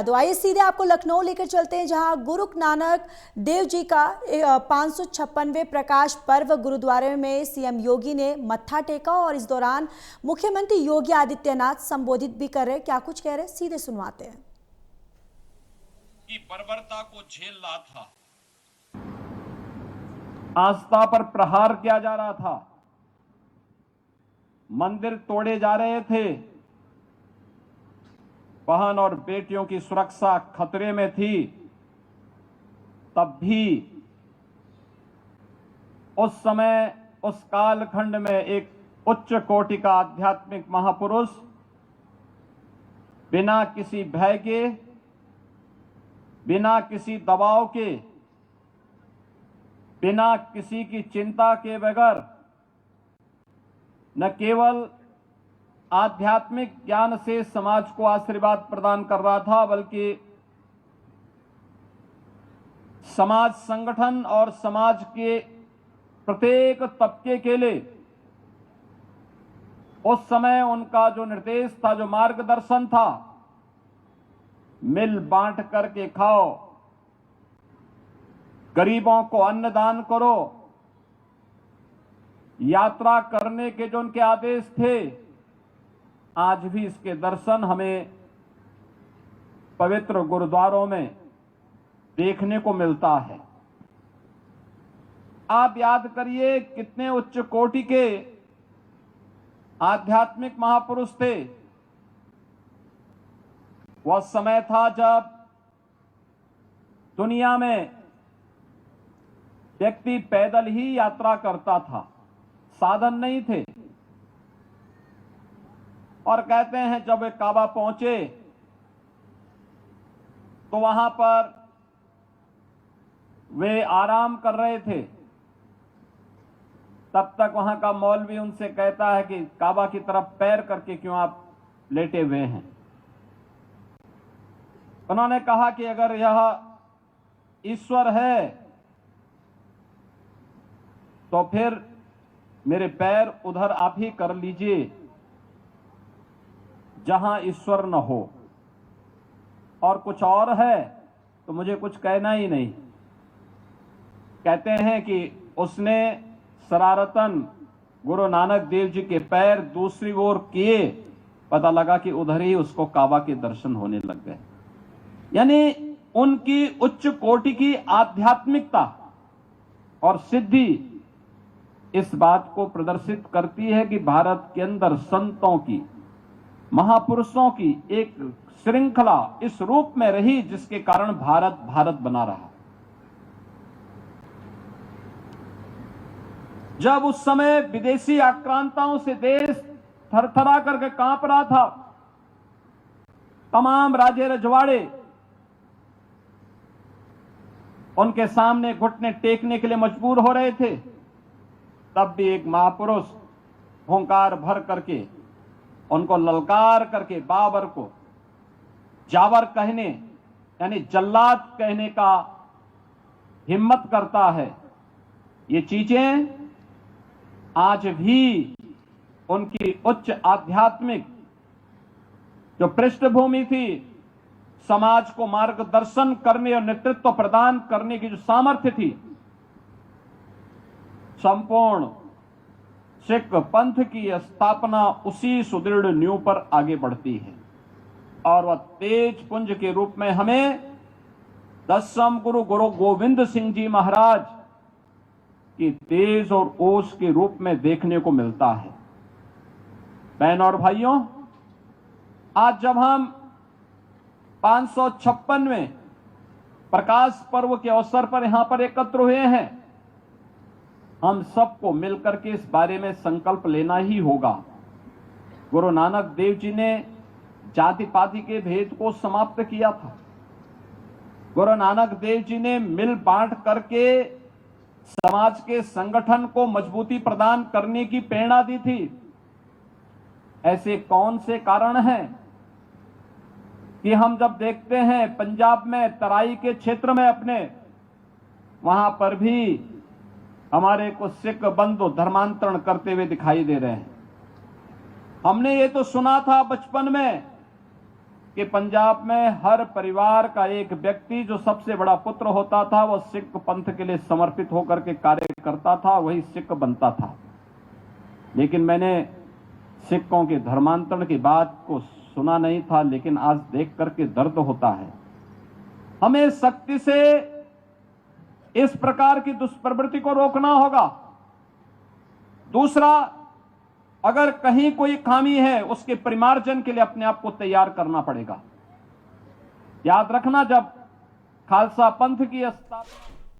तो आइए सीधे आपको लखनऊ लेकर चलते हैं, जहां गुरु नानक देव जी का 556वें प्रकाश पर्व गुरुद्वारे में सीएम योगी ने मत्था टेका और इस दौरान मुख्यमंत्री योगी आदित्यनाथ संबोधित भी कर रहे। क्या कुछ कह रहे, सीधे सुनवाते हैं। की बर्बरता को झेल रहा था, आस्था पर प्रहार किया जा रहा था, मंदिर तोड़े जा रहे थे, बहन और बेटियों की सुरक्षा खतरे में थी, तब भी उस समय उस कालखंड में एक उच्च कोटि का आध्यात्मिक महापुरुष बिना किसी भय के, बिना किसी दबाव के, बिना किसी की चिंता के बगैर न केवल आध्यात्मिक ज्ञान से समाज को आशीर्वाद प्रदान कर रहा था, बल्कि समाज संगठन और समाज के प्रत्येक तबके के लिए उस समय उनका जो निर्देश था, जो मार्गदर्शन था, मिल बांट करके खाओ, गरीबों को अन्नदान करो, यात्रा करने के जो उनके आदेश थे, आज भी इसके दर्शन हमें पवित्र गुरुद्वारों में देखने को मिलता है। आप याद करिए कितने उच्च कोटि के आध्यात्मिक महापुरुष थे। वह समय था जब दुनिया में व्यक्ति पैदल ही यात्रा करता था, साधन नहीं थे। और कहते हैं जब वे काबा पहुंचे तो वहां पर वे आराम कर रहे थे। तब तक वहां का मौलवी उनसे कहता है कि काबा की तरफ पैर करके क्यों आप लेटे हुए हैं। उन्होंने कहा कि अगर यह ईश्वर है तो फिर मेरे पैर उधर आप ही कर लीजिए जहां ईश्वर न हो, और कुछ और है तो मुझे कुछ कहना ही नहीं। कहते हैं कि उसने शरारतन गुरु नानक देव जी के पैर दूसरी ओर किए, पता लगा कि उधर ही उसको काबा के दर्शन होने लग गए। यानी उनकी उच्च कोटि की आध्यात्मिकता और सिद्धि इस बात को प्रदर्शित करती है कि भारत के अंदर संतों की, महापुरुषों की एक श्रृंखला इस रूप में रही जिसके कारण भारत भारत बना रहा। जब उस समय विदेशी आक्रांताओं से देश थरथरा करके कांप रहा था, तमाम राजे रजवाड़े उनके सामने घुटने टेकने के लिए मजबूर हो रहे थे, तब भी एक महापुरुष हुंकार भर करके उनको ललकार करके बाबर को जावर कहने यानी जल्लाद कहने का हिम्मत करता है। ये चीजें आज भी उनकी उच्च आध्यात्मिक जो पृष्ठभूमि थी, समाज को मार्गदर्शन करने और नेतृत्व प्रदान करने की जो सामर्थ्य थी, संपूर्ण सिख पंथ की स्थापना उसी सुदृढ़ नींव पर आगे बढ़ती है। और वह तेज पुंज के रूप में हमें 10वें गुरु गोविंद सिंह जी महाराज की तेज और ओज के रूप में देखने को मिलता है। बहनों और भाइयों, आज जब हम 556वें प्रकाश पर्व के अवसर पर यहां पर एकत्र हुए हैं, हम सबको मिलकर के इस बारे में संकल्प लेना ही होगा। गुरु नानक देव जी ने जाति पाति के भेद को समाप्त किया था। गुरु नानक देव जी ने मिल बांट करके समाज के संगठन को मजबूती प्रदान करने की प्रेरणा दी थी। ऐसे कौन से कारण हैं कि हम जब देखते हैं पंजाब में तराई के क्षेत्र में अपने, वहां पर भी हमारे कुछ सिख बंधु धर्मांतरण करते हुए दिखाई दे रहे हैं। हमने ये तो सुना था बचपन में कि पंजाब में हर परिवार का एक व्यक्ति जो सबसे बड़ा पुत्र होता था वह सिख पंथ के लिए समर्पित होकर के कार्य करता था, वही सिख बनता था। लेकिन मैंने सिखों के धर्मांतरण की बात को सुना नहीं था, लेकिन आज देख करके दर्द होता है। हमें सख्ती से इस प्रकार की दुष्प्रवृत्ति को रोकना होगा। दूसरा, अगर कहीं कोई खामी है उसके परिमार्जन के लिए अपने आप को तैयार करना पड़ेगा। याद रखना, जब खालसा पंथ की स्थापना